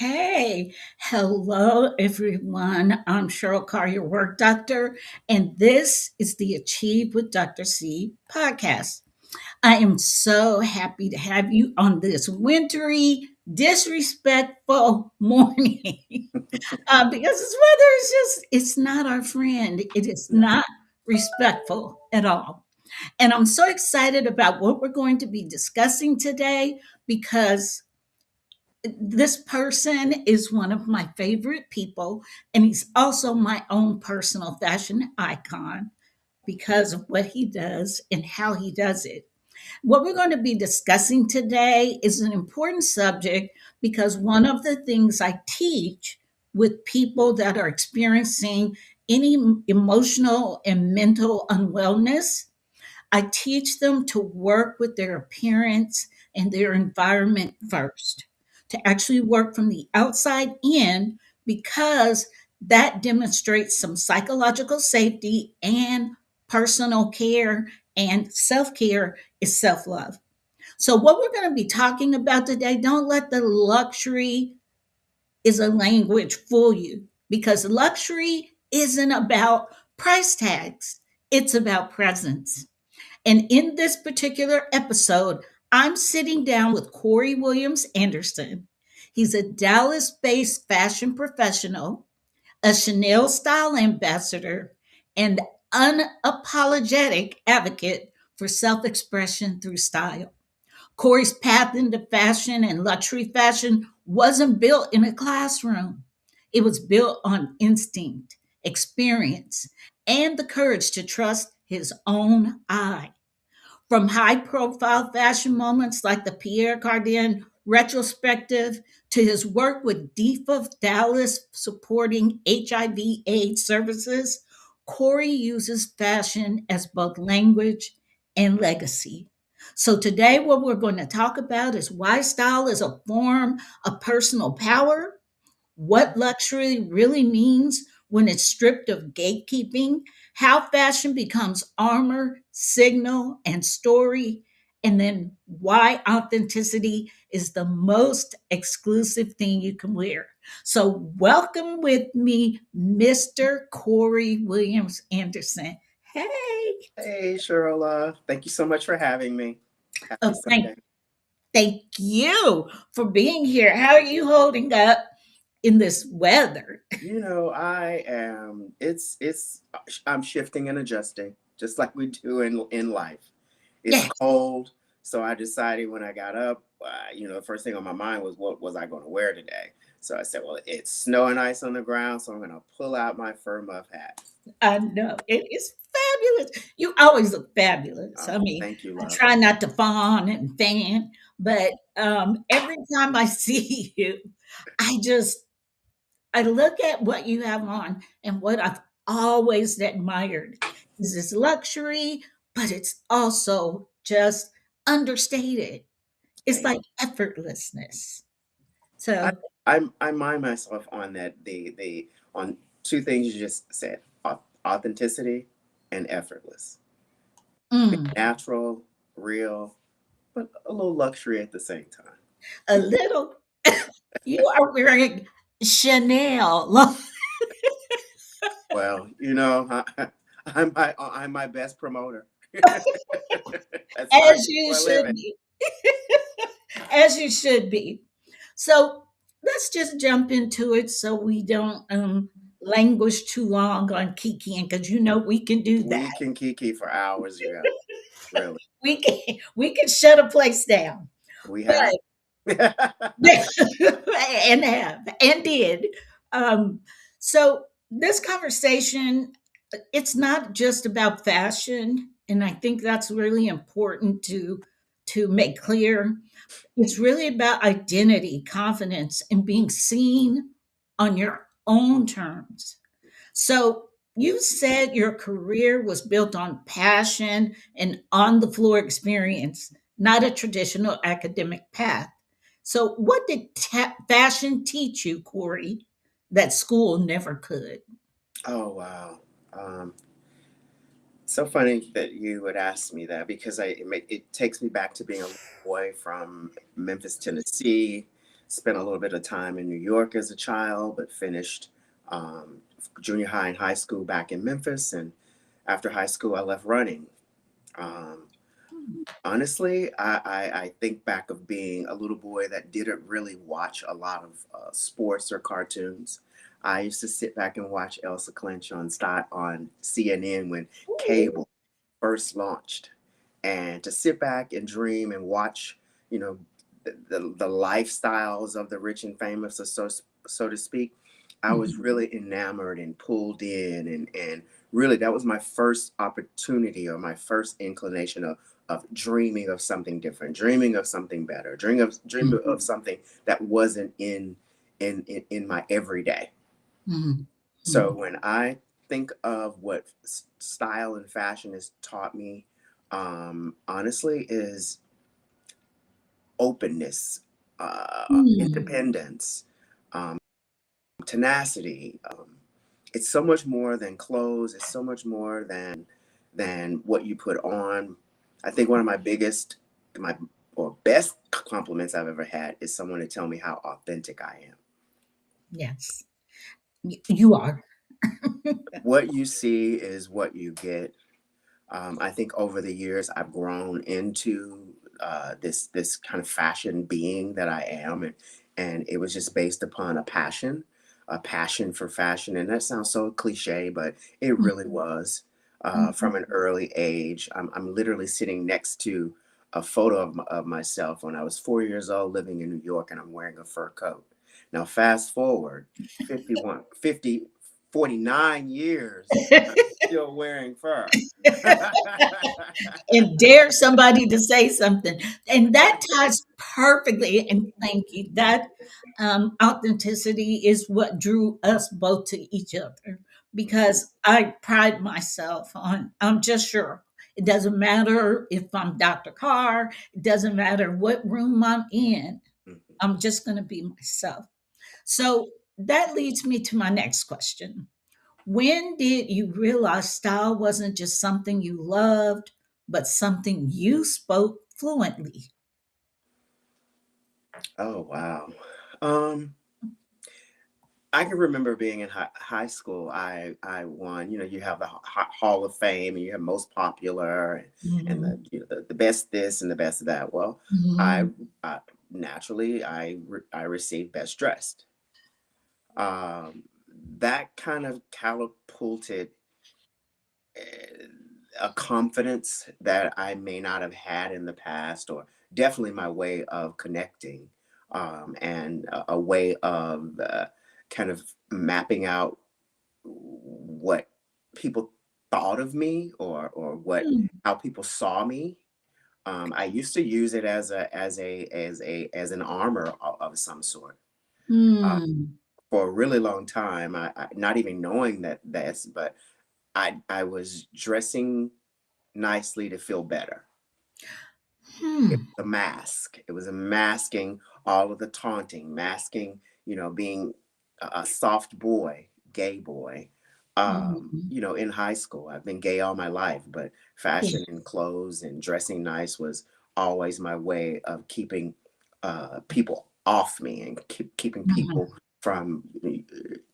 Okay. Hello, everyone. I'm Cheryl Carr, your work doctor, and this is the Achieve with Dr. C podcast. I am so happy to have you on this wintry, disrespectful morning because this weather is it's not our friend. It is No. not respectful at all. And I'm so excited about what we're going to be discussing today because this person is one of my favorite people, and he's also my own personal fashion icon because of what he does and how he does it. What we're going to be discussing today is an important subject because one of the things I teach with people that are experiencing any emotional and mental unwellness, I teach them to work with their appearance and their environment first, to actually work from the outside in, because that demonstrates some psychological safety and personal care, and self care is self love. So, what we're going to be talking about today, don't let the luxury is a language fool you, because luxury isn't about price tags, it's about presence. And in this particular episode, I'm sitting down with Korey Williams Andersen. He's a Dallas based fashion professional, a Chanel style ambassador, and unapologetic advocate for self expression through style. Corey's path into fashion and luxury fashion wasn't built in a classroom. It was built on instinct, experience, and the courage to trust his own eye. From high profile fashion moments like the Pierre Cardin retrospective to his work with DIFFA Dallas supporting HIV/AIDS services, Korey uses fashion as both language and legacy. So, today, what we're going to talk about is why style is a form of personal power, what luxury really means when it's stripped of gatekeeping, how fashion becomes armor, signal, and story, and then why authenticity is the most exclusive thing you can wear. So, welcome with me, Mr. Korey Williams Andersen. Hey, Hey, Cheryl. Thank you so much for having me. Happy oh, Sunday. thank you for being here. How are you holding up in this weather? I am. I'm shifting and adjusting, just like we do in life. It's Yes. cold, so I decided when I got up, the first thing on my mind was what was I going to wear today. So I said, well, it's snow and ice on the ground, so I'm going to pull out my fur muff hat. I know. It is fabulous. You always look fabulous. I mean, Thank you, I love. try not to fawn and fan, but every time I see you, I just I look at what you have on, and what I've always admired is this luxury, but it's also just understated. It's Thank like you. effortlessness. I So, I mind myself on that the on two things you just said: authenticity and effortless, mm, natural, real, but a little luxury at the same time. a little, you are wearing Chanel. Well, I'm my best promoter. That's what I As do you for a should living. be. As you should be. So let's just jump into it so we don't languish too long on kikiing, because you know we can do We that. can kiki for hours, yeah. Really, We can shut a place down. we have. But and have and did. Um, so this conversation, it's not just about fashion, and I think that's really important to make clear. It's really about identity, confidence, and being seen on your own terms. So you said your career was built on passion and on the floor experience, not a traditional academic path. So, what did fashion teach you, Korey, that school never could? Oh wow. Um, So funny that you would ask me that because it takes me back to being a little boy from Memphis, Tennessee. Spent a little bit of time in New York as a child, but finished um, junior high and high school back in Memphis. And after high school, I left running. Um, Honestly, I think back of being a little boy that didn't really watch a lot of sports or cartoons. I used to sit back and watch Elsa Clinch on CNN when Ooh. cable first launched, and to sit back and dream and watch, you know, the lifestyles of the rich and famous, so to speak. I was Mhm. really enamored and pulled in, and really that was my first opportunity or my first inclination of dreaming of something different, dreaming of something better, dreaming of something that wasn't in my everyday. Mhm. So Mhm. when I think of what style and fashion has taught me, honestly, is openness, Mm. independence, tenacity. It's so much more than clothes. It's so much more than what you put on. I think one of my biggest, my or best compliments I've ever had is someone to tell me how authentic I am. Yes, you are. What you see is what you get. I think over the years I've grown into this kind of fashion being that I am, and it was just based upon a passion for fashion, and that sounds so cliche, but it really was. From Mhm. an early age, I'm literally sitting next to a photo of myself when I was 4 years old, living in New York, and I'm wearing a fur coat. Now, fast forward 51, 50, 49 years, I'm still wearing fur. And dare somebody to say something. And that ties perfectly. And thank you. That authenticity is what drew us both to each other because I pride myself on, I'm just sure. It doesn't matter if I'm Dr. Carr, it doesn't matter what room I'm in, I'm just going to be myself. So that leads me to my next question. When did you realize style wasn't just something you loved, but something you spoke fluently? Oh wow. Um, I can remember being in high school. I won. You know, you have the Hall of Fame, and you have most popular, and Mhm. the best this and the best that. Well, I, Mhm. I naturally I received best dressed. Um, that kind of catapulted eh, a confidence that I may not have had in the past, or definitely my way of connecting, and a way of kind of mapping out what people thought of me, or what Mm. how people saw me. I used to use it as an armor of some sort. Uh, Mm. for a really long time, not even knowing but I was dressing nicely to feel better. It Hmm. was a mask. It was a masking all of the taunting, masking, being a soft boy, gay boy. Mhm. In high school, I've been gay all my life, but Yeah. fashion and clothes and dressing nice was always my way of keeping people off me and keeping Mhm. people from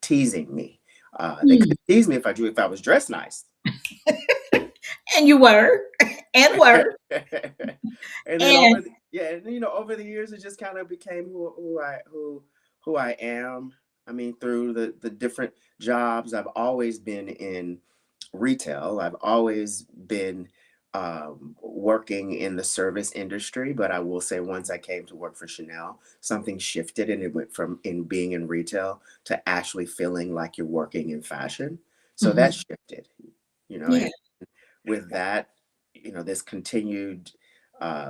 teasing me. They Mm. could tease me if I was dressed nice. And you were, and were, And then and over the years it just kind of became who I am. I mean, through the different jobs, I've always been in retail. I've always been working in the service industry, but I will say once I came to work for Chanel, something shifted, and it went from in being in retail to actually feeling like you're working in fashion. So that mhm. shifted, Yeah, and with that, this continued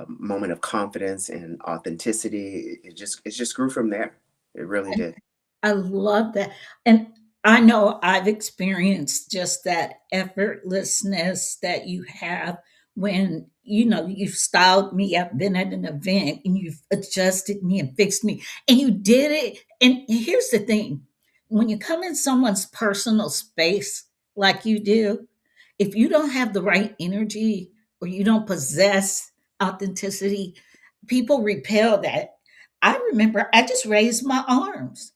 moment of confidence and authenticity, it just grew from there. It really did. I love that. And I know I've experienced just that effortlessness that you have when, you've styled me. I've been at an event and you've adjusted me and fixed me, and you did it. And here's the thing, when you come in someone's personal space like you do, if you don't have the right energy or you don't possess authenticity, people repel that. I remember I just raised my arms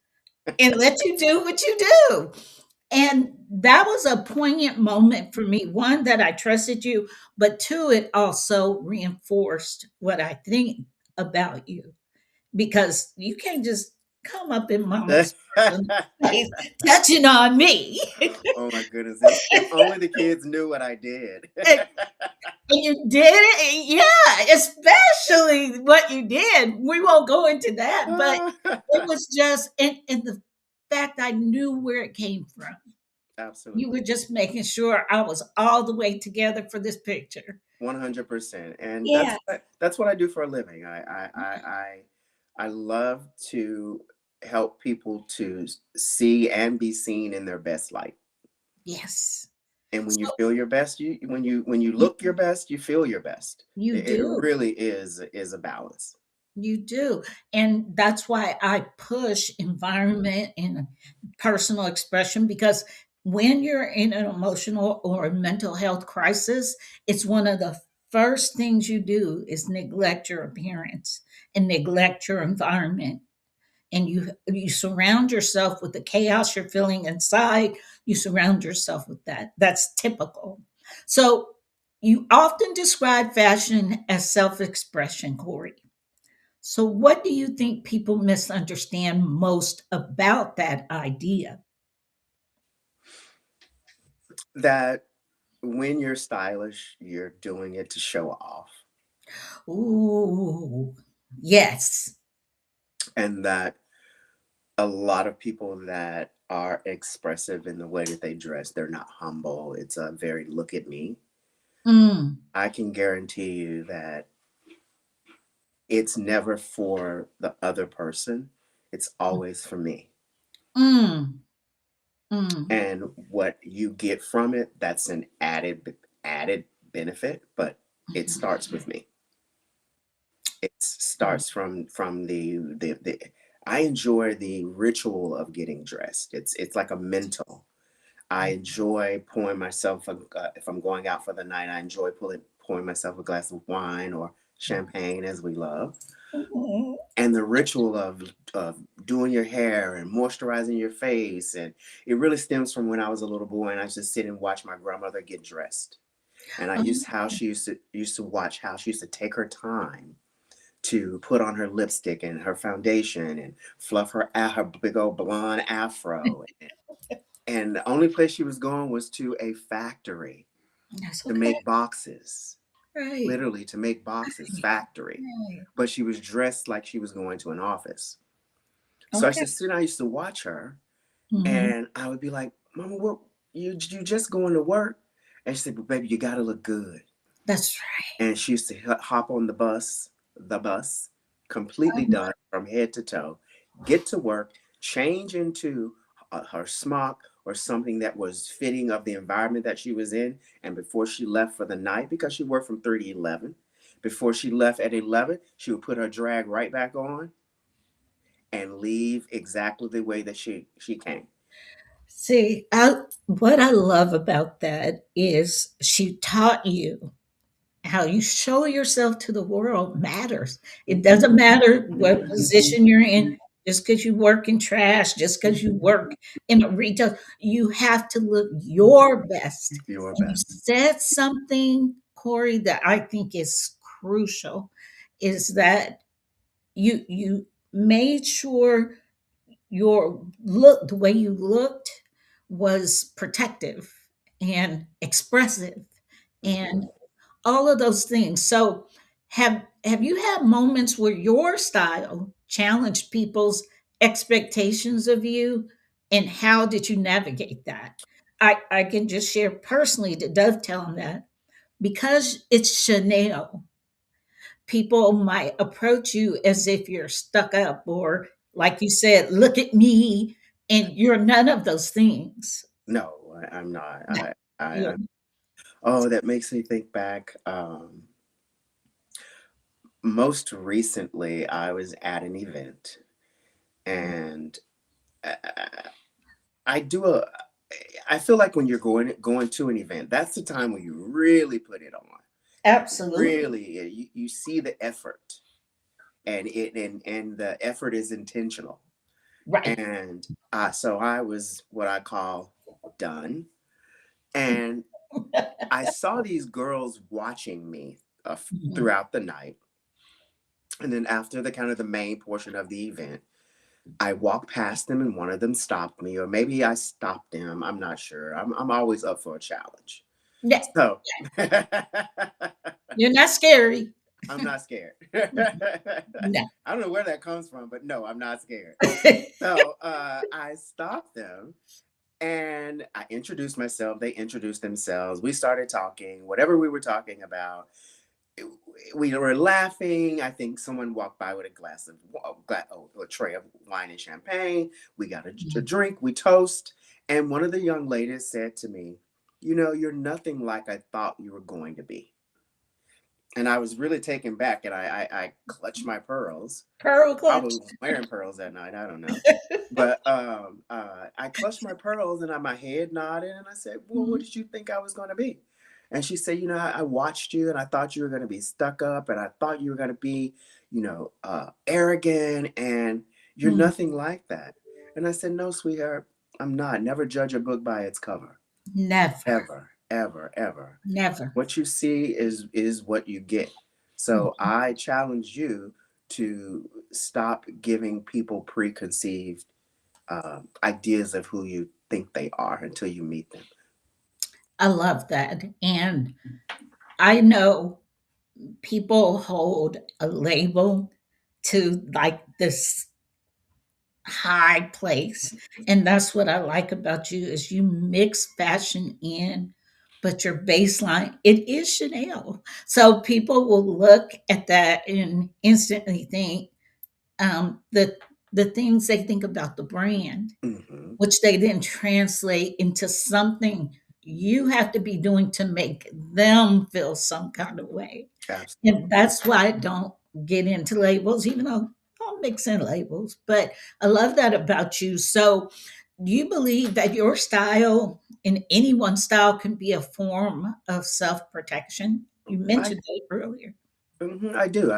and let you do what you do. And that was a poignant moment for me. One, that I trusted you, but two, it also reinforced what I think about you, because you can't just come up in mama's face touching on me. Oh my goodness! If only the kids knew what I did. And you did it, yeah, especially what you did. We won't go into that, but it was just, and the fact I knew where it came from. You were Absolutely. just making sure I was all the way together for this picture. 100%. And Yeah. that's what I do for a living. I love to help people to see and be seen in their best light. Yes. And when you So feel your best, when you look your best, you feel your best. you It do. really is a balance. You do. And that's why I push environment and personal expression, because when you're in an emotional or a mental health crisis, it's one of the first things you do is neglect your appearance and neglect your environment. And you surround yourself with the chaos you're feeling inside. You surround yourself with that. That's typical. So you often describe fashion as self-expression, Corey. So, what do you think people misunderstand most about that idea? That when you're stylish, you're doing it to show off. Ooh, yes. And that a lot of people that are expressive in the way that they dress, they're not humble. It's a very look at me. Mm, I can guarantee you that it's never for the other person. It's always for me. mm, mm, And what you get from it, that's an added benefit, but it starts with me. It starts from the I enjoy the ritual of getting dressed. It's like a mental. I enjoy pouring myself if I'm going out for the night. I enjoy pouring myself a glass of wine or champagne, as we love. mm. And the ritual of doing your hair and moisturizing your face, and it really stems from when I was a little boy and I used to sit and watch my grandmother get dressed. And I used how she used to watch how she used to take her time to put on her lipstick and her foundation and fluff her big old blonde afro. And the only place she was going was to a factory That's to okay. make boxes, Right. literally to make boxes, factory. Right. But she was dressed like she was going to an office. So I Okay. used to sit and I used to watch her, Hmm. and I would be like, Mama, what you just going to work? And she said, but baby, you gotta look good. That's right. And she used to hop on the bus, completely done from head to toe, get to work, change into her smock or something that was fitting of the environment that she was in. And before she left for the night, because she worked from 3 to 11, before she left at 11, she would put her drag right back on and leave exactly the way that she came. See, what I love about that is she taught you how you show yourself to the world matters. It Mhm. doesn't matter what position you're in, just because you work in trash, just because you work in a retail, you have to look your best. Your And you best. said something, Corey, that I think is crucial, is that you made sure your look, the way you looked, was protective and expressive and Mhm. all of those things. So have you had moments where your style challenged people's expectations of you, and how did you navigate that? I can just share personally to dovetail on that, because it's Chanel, people might approach you as if you're stuck up, or like you said, look at me, and you're none of those things. No, I'm not. No, I you're Oh, that makes me think back. Most recently, I was at an event, and I, I do a. I feel like when you're going to an event, that's the time when you really put it on. absolutely. Really, you see the effort, and the effort is intentional. Right. And so I was what I call done, and I saw these girls watching me Mhm. throughout the night, and then after the kind of the main portion of the event, I walked past them and one of them stopped me, or maybe I stopped them. I'm not sure. I'm always up for a challenge. Yeah, So you're not scary. I'm not scared. No. I don't know where that comes from, but no, I'm not scared. So I stopped them and I introduced myself. They introduced themselves. We started talking, whatever we were talking about. We were laughing. I think someone walked by with a glass of a tray of wine and champagne. We got a drink. We toast, and one of the young ladies said to me, "You know, you're nothing like I thought you were going to be." And I was really taken back, and I clutched my pearls. Pearl Probably clutch. was wearing pearls that night. I don't know. But I clutched my pearls and my head nodded, and I said, "Well, what Mhm. did you think I was going to be?" And she said, "You know, I watched you, and I thought you were going to be stuck up, and I thought you were going to be, arrogant, and you're Mm. nothing like that." And I said, "No, sweetheart, I'm not. Never judge a book by its cover, Never, ever, ever, ever. never. What you see is what you get." So Mhm. I challenge you to stop giving people preconceived ideas of who you think they are until you meet them. I love that. And I know people hold a label to like this high place. And that's what I like about you is you mix fashion in, but your baseline, it is Chanel. So people will look at that and instantly think the things they think about the brand, Hmm. which they then translate into something you have to be doing to make them feel some kind of way. And Absolutely. that's why I don't get into labels, even though I'll mix in labels. But I love that about you. So, do you believe that your style and anyone's style can be a form of self protection? You I mentioned that earlier. I do.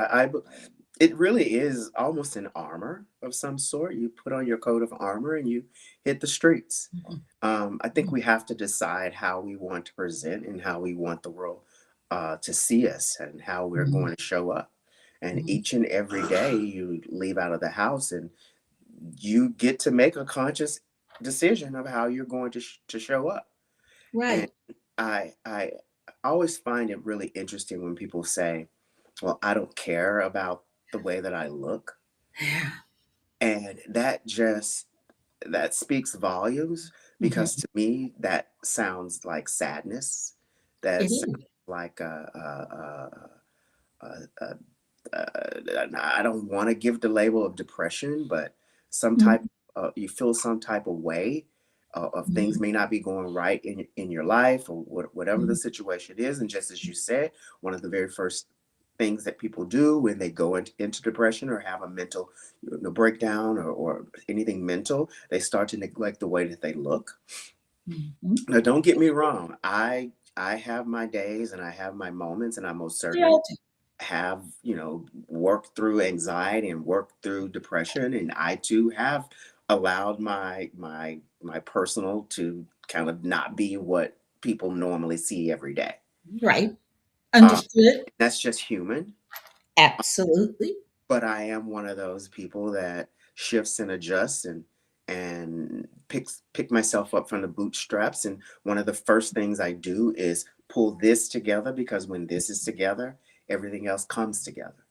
It really is almost an armor of some sort. You put on your coat of armor and you hit the streets. Mhm. I think we have to decide how we want to present and how we want the world to see us and how we're Mhm. going to show up. And Mhm. each and every day you leave out of the house and you get to make a conscious decision of how you're going to show up. And Right. I always find it really interesting when people say, "Well, I don't care about the way that I look." Yeah. And that speaks volumes because Mhm. to me that sounds like sadness. That It sounds is. like I don't want to give the label of depression, but some type Mhm. you feel some type of way of things Mhm. may not be going right in your life or whatever the Mhm. situation is. And just as you said, one of the very first things that people do when they go into depression or have a mental breakdown or anything mental, they start to neglect the way that they look. Mhm. Now, don't get me wrong. I have my days and I have my moments, and I most Yeah. certainly have worked through anxiety and worked through depression, and I too have allowed my personal to kind of not be what people normally see every day. Right. um, Understood. that's just human. Absolutely. But I am one of those people that shifts and adjusts and pick myself up from the bootstraps, and one of the first things I do is pull this together, because when this is together, everything else comes together.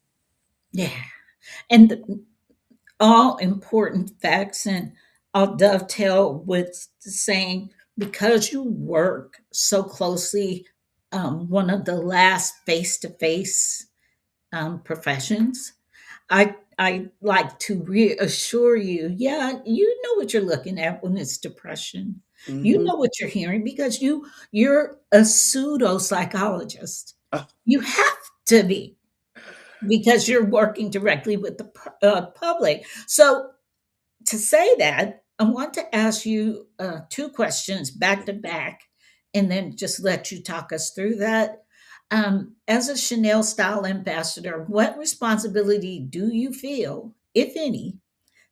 Yeah. And all important facts. And I'll dovetail with saying because you work so closely, one of the last face to face professions, I like to reassure you, yeah, you know what you're looking at when it's depression. You Hmm. know what you're hearing because you're a pseudo psychologist. You have to be because you're working directly with the public. So to say that, I want to ask you two questions back to back, and then just let you talk us through that. As a Chanel style ambassador, what responsibility do you feel, if any,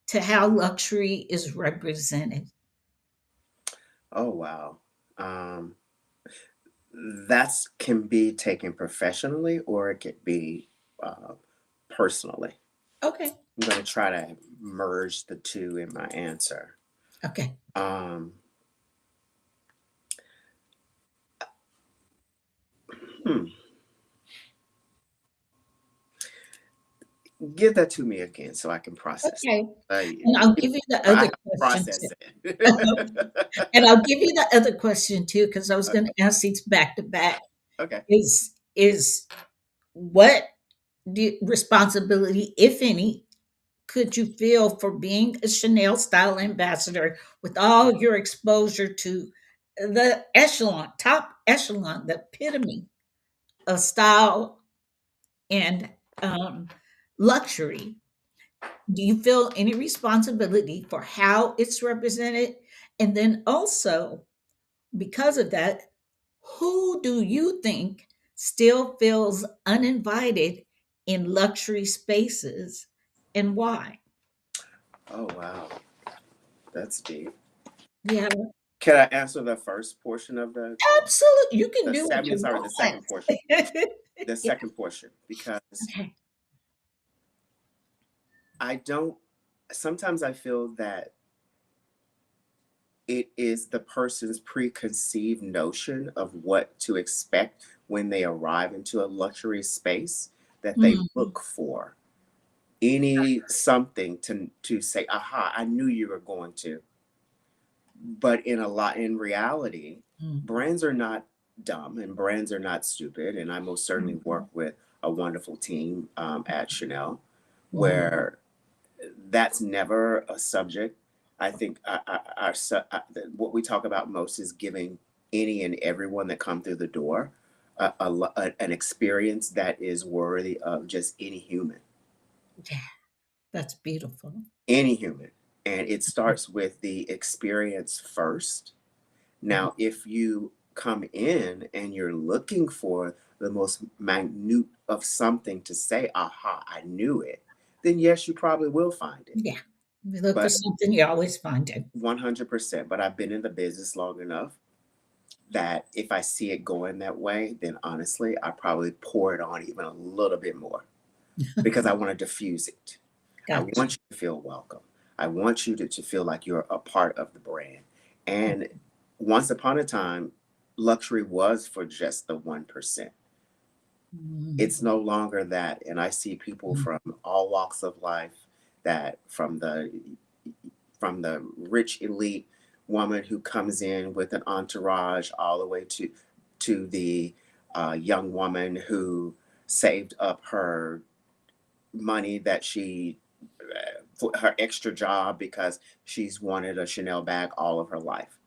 to how luxury is represented? Oh wow. Um, that's can be taken professionally or it could be uh, personally. Okay. I'm going to try to merge the two in my answer. Okay. Um, hmm. Give that to me again so I can process it. Okay. And I, I'll give you the I other have to question process too. it. And I'll give you the other question too, because I was going Okay. to ask these back to back. Okay. Is what responsibility, if any, could you feel for being a Chanel style ambassador with all your exposure to the echelon, top echelon, the epitome of style and um, luxury? Do you feel any responsibility for how it's represented? And then also, because of that, who do you think still feels uninvited in luxury spaces and why? Oh wow, that's deep. Yeah, Can I answer the first portion of absolutely. You can the do I what mean, you sorry, the second portion. want. The Yeah. second portion because Okay. I don't. Sometimes I feel that it is the person's preconceived notion of what to expect when they arrive into a luxury space that they Mm, look for any something to say, aha, I knew you were going to. But in reality, mm, brands are not dumb and brands are not stupid. And I most certainly work mm, with a wonderful team at Chanel mm. where that's never a subject. I think what we talk about most is giving any and everyone that come through the door an experience that is worthy of just Yeah, that's beautiful. any human. And it starts with the experience first. Mhm. Now, if you come in and you're looking for the most minute of something to say, aha, I knew it, then yes, you probably will find it. Yeah. You look for But something, you always find it. 100%. But I've been in the business long enough that if I see it going that way, then honestly, I probably pour it on even a little bit more because I want to diffuse it. I Gotcha. want you to feel welcome. I want you to feel like you're a part of the brand. And once upon a time, luxury was for just the 1%. Mm, It's no longer that. And I see people mm. from all walks of life that from the rich elite woman who comes in with an entourage all the way to the young woman who saved up her money that she for her extra job because she's wanted a Chanel bag all of her life.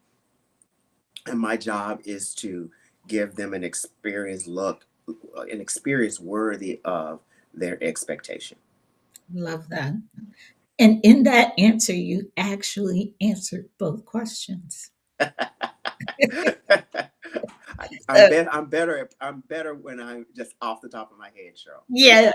And my job is to give them an experience worthy of their expectation. Love that. And in that answer, you actually answered both questions. I'm Uh, better. I'm better when I'm just off the top of my head, Cheryl. yes,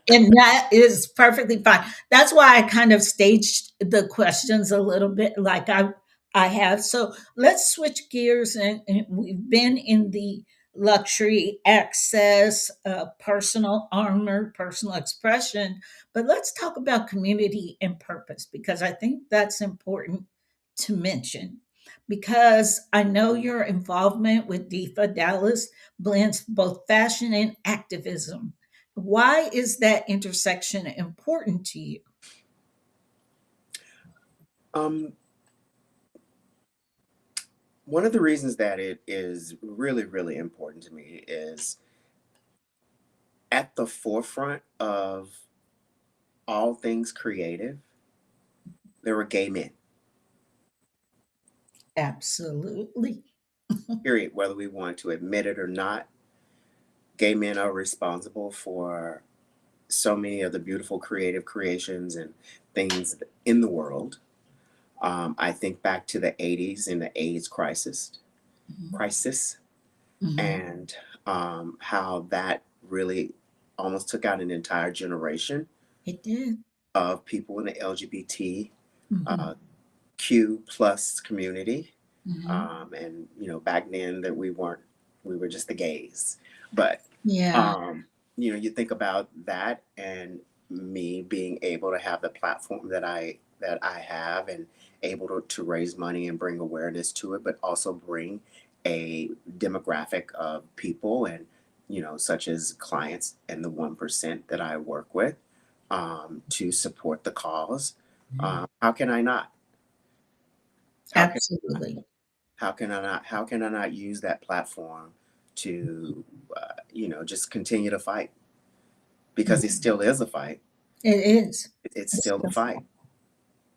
and that is perfectly fine. That's why I kind of staged the questions a little bit like I have. So let's switch gears, and we've been in the luxury access, personal armor, personal expression, but let's talk about community and purpose because I think that's important to mention. Because I know your involvement with DIFFA Dallas blends both fashion and activism. Why is that intersection important to you? um, One of the reasons that it is really, really important to me is at the forefront of all things creative, there were gay men. Absolutely. Period. Whether we want to admit it or not, gay men are responsible for so many of the beautiful creative creations and things in the world. I think back to the '80s and the AIDS crisis. Mhm. Crisis. Hmm. and how that really almost took out an entire generation It did. of people in the LGBTQ Hmm. plus community. Hmm. And back then that we were just the gays. But Yeah. um, you think about that and me being able to have the platform that I have and able to raise money and bring awareness to it, but also bring a demographic of people and such as clients and the 1% that I work with to support the cause. How can I not? How can Absolutely. how can I not use that platform to just continue to fight, because it Mhm. still is a fight. It is. It's It's still a fight.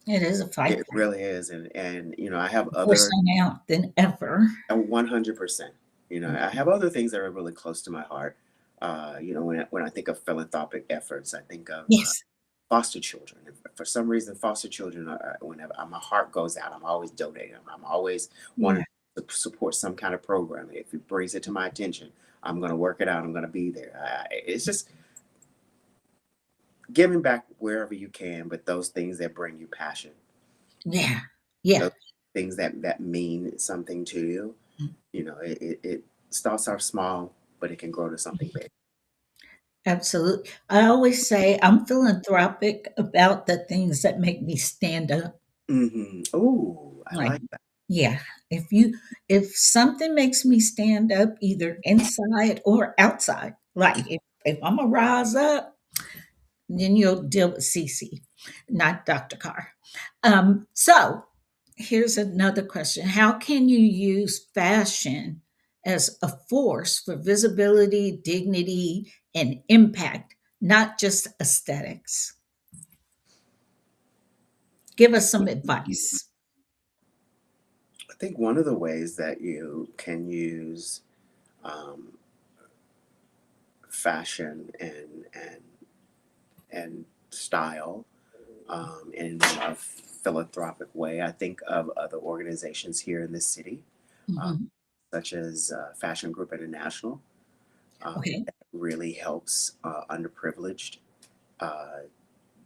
it is a fight It really is. And I have more other so now than ever. 100%. I have other things that are really close to my heart. When I think of philanthropic efforts, I think of Yes. foster children. And for some reason, foster children, whenever my heart goes out, I'm always donating. I'm always Yeah. wanting to support some kind of program. If it brings it to my attention, I'm going to work it out. I'm going to be there. It's just giving back wherever you can, but those things that bring you passion, Yeah. Yeah. those things that mean something to you, it starts off small, but it can grow to something big. Absolutely. I always say I'm philanthropic about the things that make me stand up. Oh, I Like, like that. yeah, if something makes me stand up either inside or outside, like if I'm a rise up, then you'll deal with Cece, not Dr. Carr. So here's another question. How can you use fashion as a force for visibility, dignity, and impact, not just aesthetics? Give us some advice. I think one of the ways that you can use um, fashion and style in a philanthropic way. I think of other organizations here in the city, uh, Mhm. such as Fashion Group International, Okay. that really helps underprivileged uh,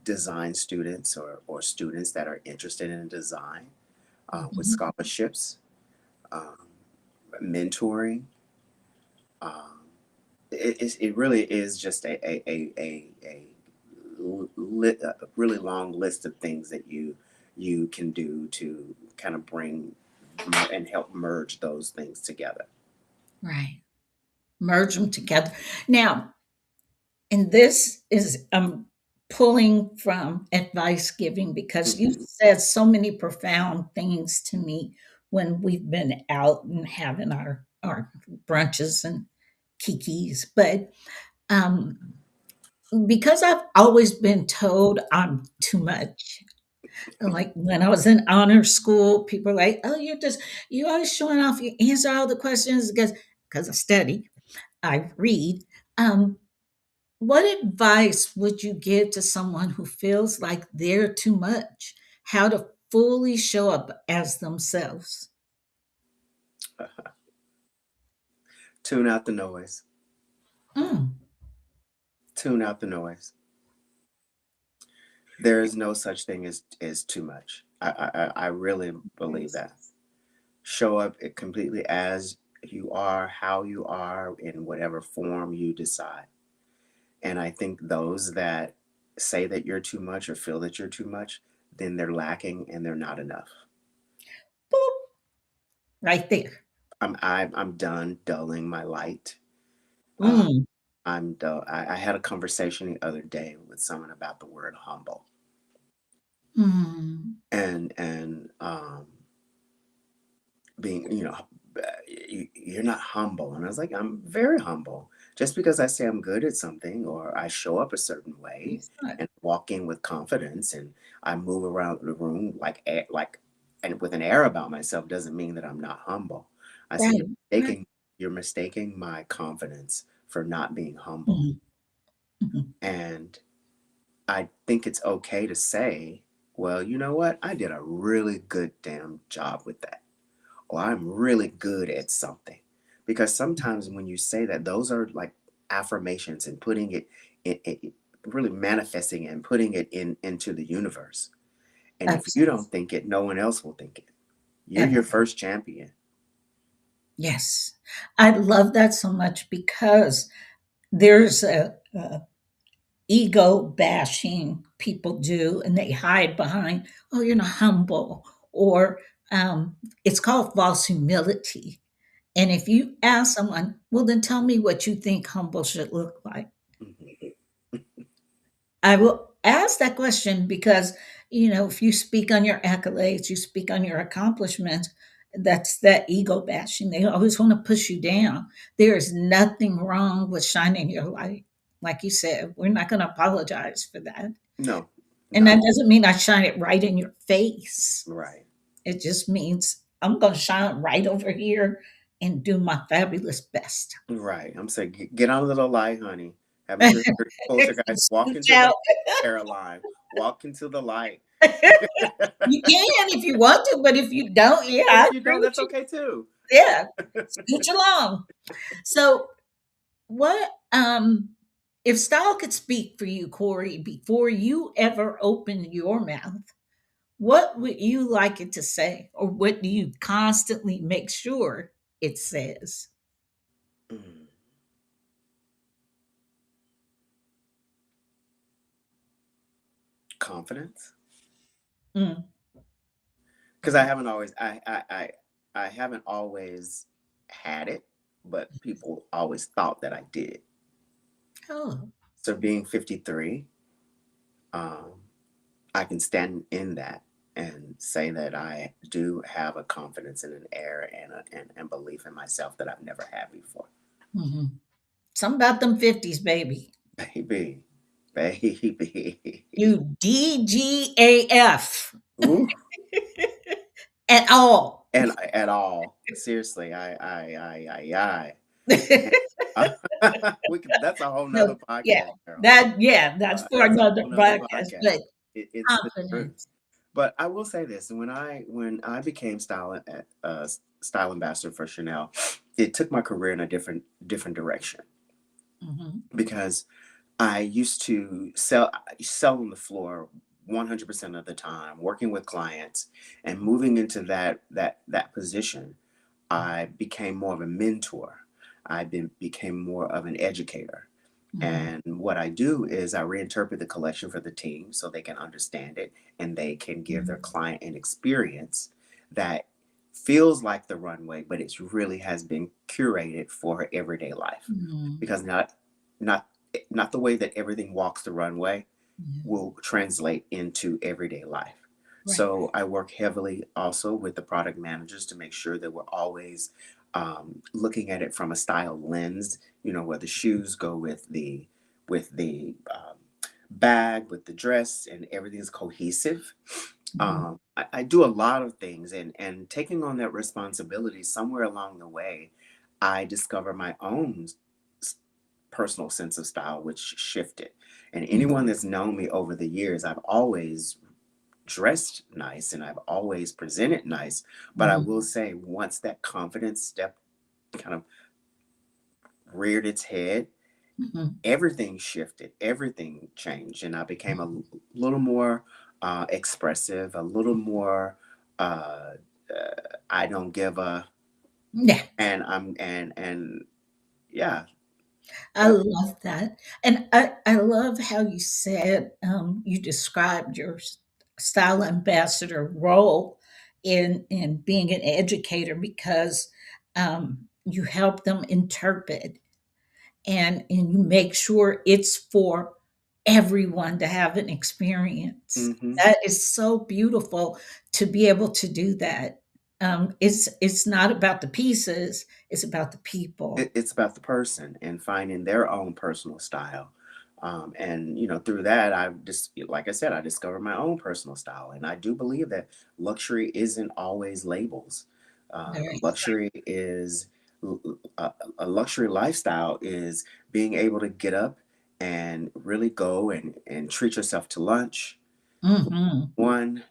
design students or students that are interested in design with Mhm. scholarships, um, mentoring. Um, it really is just a really long list of things that you can do to kind of bring and help merge those things together. Right. Merge them together. Now, and this is pulling from advice giving because you Hmm. said so many profound things to me when we've been out and having our brunches and kikis. But um, because I've always been told I'm too much. Like when I was in honor school, people were like, "Oh, you always showing off. You answer all the questions because I study, I read." Um, what advice would you give to someone who feels like they're too much? How to fully show up as themselves? Tune out the noise. Mm, Tune out the noise. There is no such thing as too much. I really believe that. Show up completely as you are, how you are, in whatever form you decide. And I think those that say that you're too much or feel that you're too much, then they're lacking and they're not enough. boop, right there. I'm done dulling my light. Uh, Mm, I'm dull. I had a conversation the other day with someone about the word humble, mm, and being you're not humble, and I was like, I'm very humble. Just because I say I'm good at something or I show up a certain way it's not and walk in with confidence and I move around the room like and with an air about myself doesn't mean that I'm not humble. I said right. Right. you're mistaking my confidence for not being humble. Mhm, mhm. And I think it's okay to say, well, you know what? I did a really good damn job with that, or I'm really good at something. Because sometimes when you say that, those are like affirmations and putting it really manifesting it and putting it into the universe. And if you Absolutely. don't think it, no one else will think it. You're your first champion. Yes. I love that so much because there's a ego bashing people do, and they hide behind, oh, you're not humble, or it's called false humility. And if you ask someone, well, then tell me what you think humble should look like, Mhm. I will ask that question because, if you speak on your accolades, you speak on your accomplishments, that's that ego bashing. They always want to push you down. There is nothing wrong with shining your light. Like you said, we're not going to apologize for that. No, And not that doesn't mean I shine it right in your face. right. It just means I'm going to shine right over here and do my fabulous best. Right. I'm saying get on a little light, honey. Have a good culture, guys. Walk Scooch into the out. light, Caroline. Walk into the light. You can if you want to, but if you don't, yeah, And I if you agree don't, with that's you. okay too. Yeah, scooch along. So, what if style could speak for you, Corey, before you ever open your mouth? What would you like it to say, or what do you constantly make sure it says? Mm. Confidence. Mm. Because I haven't always I haven't always had it, but people always thought that I did. Oh, So being 53, um, I can stand in that and say that I do have a confidence and an air and belief in myself that I've never had before. hmm, something about them 50s, baby. Baby, baby. You DGAF Ooh, at all. and at all. Seriously, we could, that's a whole No, nother yeah, podcast, Carol. that's for That's a another whole nother broadcast, podcast. but It's the truth. confidence. But I will say this: when I became style ambassador for Chanel, it took my career in a different direction Mhm, because I used to sell on the floor 100% of the time, working with clients, and moving into that position. I became more of a mentor. Became more of an educator. mhm, And what I do is I reinterpret the collection for the team so they can understand it and they can give their mhm, client an experience that feels like the runway, but it really has been curated for her everyday life. mhm, Because not not the way that everything walks the runway mhm. will translate into everyday life. Right. So I work heavily also with the product managers to make sure that we're always looking at it from a style lens. You know, where the shoes go with the bag, with the dress, and everything's cohesive. Mhm, I do a lot of things, and taking on that responsibility somewhere along the way, I discover my own personal sense of style, which shifted. And mhm, anyone that's known me over the years, I've always dressed nice and I've always presented nice. But I mhm, will say, once that confidence step kind of reared its head, mhm, everything shifted, everything changed, and I became a mhm. little more expressive, a little more. Uh, I don't give a, Yeah, and yeah, I that. love that. And I love how you said, you described your style ambassador role in being an educator because you help them interpret and you make sure it's for everyone to have an experience. Hmm. That is so beautiful to be able to do that. It's not about the pieces; it's about the people. It's about the person and finding their own personal style. And through that, I've just, like I said, I discovered my own personal style, and I do believe that luxury isn't always labels. Very Luxury is a luxury lifestyle is being able to get up and really go and treat yourself to lunch, mhm, one,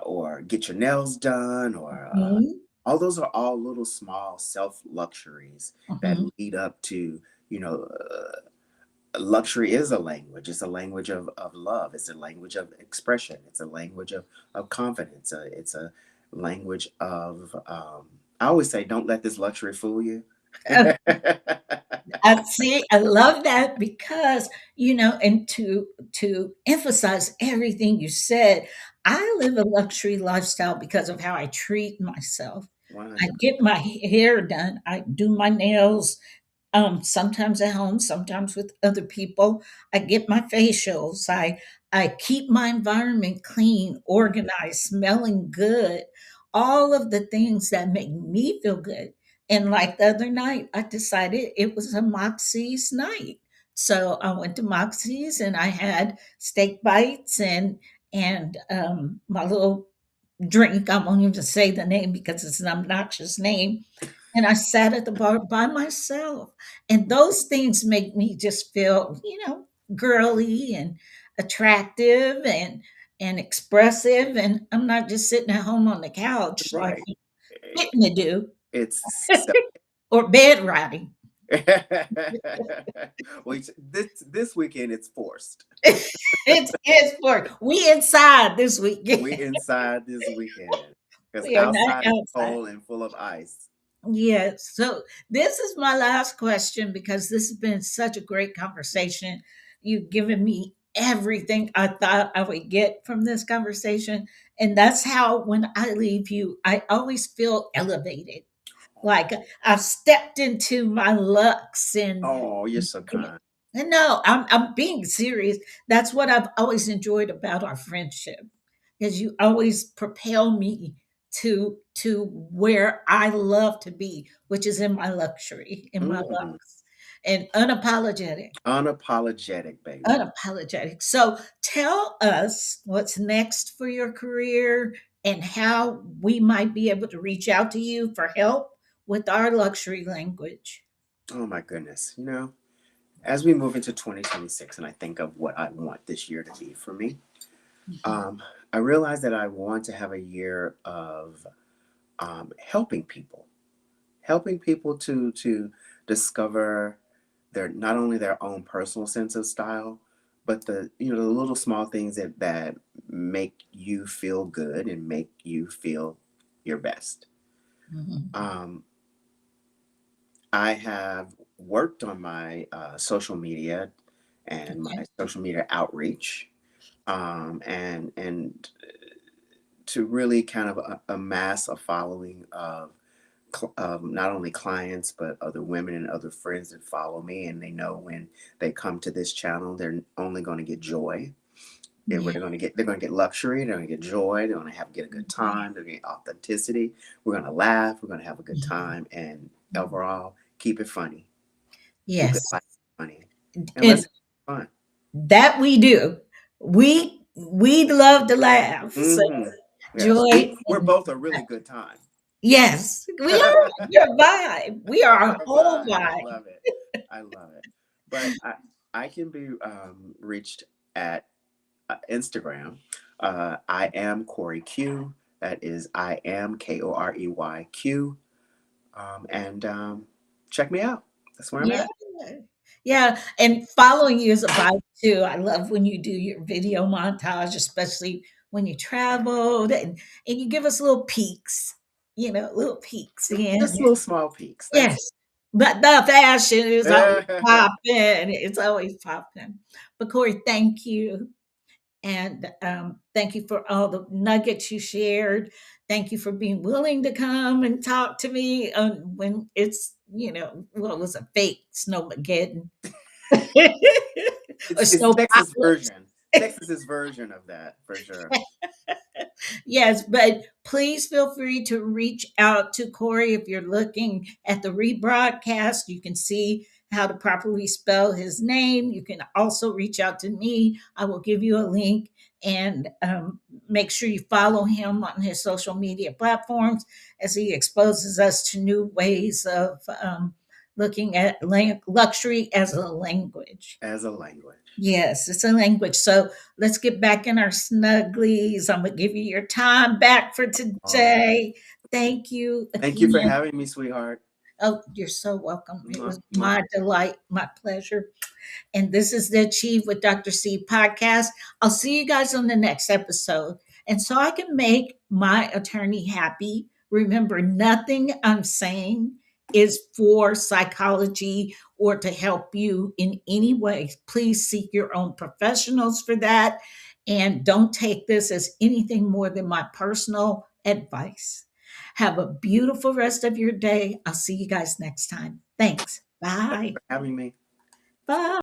or get your nails done, or mhm. all those are all little small self luxuries that Mhm. lead up to, you know, luxury is a language. It's a language of love. It's a language of expression. It's a language of confidence. It's a language of, I always say, don't let this luxury fool you. Uh, I see. I love that because and to emphasize everything you said, I live a luxury lifestyle because of how I treat myself. I 100. get my hair done. I do my nails. Sometimes at home, sometimes with other people. I get my facials. I keep my environment clean, organized, smelling good. All of the things that make me feel good. And like the other night, I decided it was a Moxie's night. So I went to Moxie's and I had steak bites and my little drink. I won't even say the name because it's an obnoxious name. And I sat at the bar by myself. And those things make me just feel, girly and attractive and expressive. And I'm not just sitting at home on the couch like Right. I'm fitting to do It's so. or bed riding. Well, this weekend it's forced. It's for we inside this weekend. We inside this weekend because We are not outside is outside. cold and full of ice. Yes. So this is my last question because this has been such a great conversation. You've given me everything I thought I would get from this conversation. And that's how, when I leave you, I always feel elevated. Like I've stepped into my lux Oh, you're so kind. and no, I'm being serious. That's what I've always enjoyed about our friendship, is you always propel me to where I love to be, which is in my luxury, in my Mhm. lux, and unapologetic. Unapologetic, baby. Unapologetic. So tell us what's next for your career and how we might be able to reach out to you for help with our luxury language. Oh my goodness. As we move into 2026 and I think of what I want this year to be for me, Mhm. um, I realize that I want to have a year of helping people to discover their not only their own personal sense of style, but the little small things that make you feel good and make you feel your best. Mhm. Um, I have worked on my social media and my Okay. social media outreach, and to really kind of amass a following of not only clients but other women and other friends that follow me, and they know when they come to this channel, they're only going to get joy. Yeah. They're going to get luxury. They're going to get joy. They're going to have get a good time. They're going to get authenticity. We're going to laugh. We're going to have a good time, and Mhm. overall, keep it funny. Keep it Yes. light, funny, and let's And have fun. that we do. We love to laugh. So Hmm. Yes, joy we're and both a really good time. yes, we are. We're a vibe. We are We're a a whole vibe. I vibe. love it. I love it. But I can be reached at Instagram. I am Corey Q. That is I am KoreyQ. And check me out. That's where I'm Yeah. at. Yeah. And following you is a vibe too. I love when you do your video montage, especially when you traveled and you give us little peeks, little peeks. And Just little small peaks. That's yes, but the fashion is always it. popping. It's always popping. But Corey, thank you. And thank you for all the nuggets you shared. Thank you for being willing to come and talk to me when it's, what was a fake snowmageddon or It's Texas snowpocalypse. version. Texas's version of that for sure. Yes, but please feel free to reach out to Corey if you're looking at the rebroadcast. You can see how to properly spell his name. You can also reach out to me. I will give you a link and make sure you follow him on his social media platforms as he exposes us to new ways of looking at luxury as a language. As a language. Yes, it's a language. So let's get back in our snugglies. I'm going to give you your time back for Oh, today. Thank you Thank you for again. having me, sweetheart. Oh, you're so welcome. It Mwah, was mwah. my delight, my pleasure. And this is the Achieve with Dr. C podcast. I'll see you guys on the next episode. And so I can make my attorney happy. Remember, nothing I'm saying is for psychology or to help you in any way. Please seek your own professionals for that. And don't take this as anything more than my personal advice. Have a beautiful rest of your day. I'll see you guys next time. Thanks. Thanks Bye. for having me. Bye.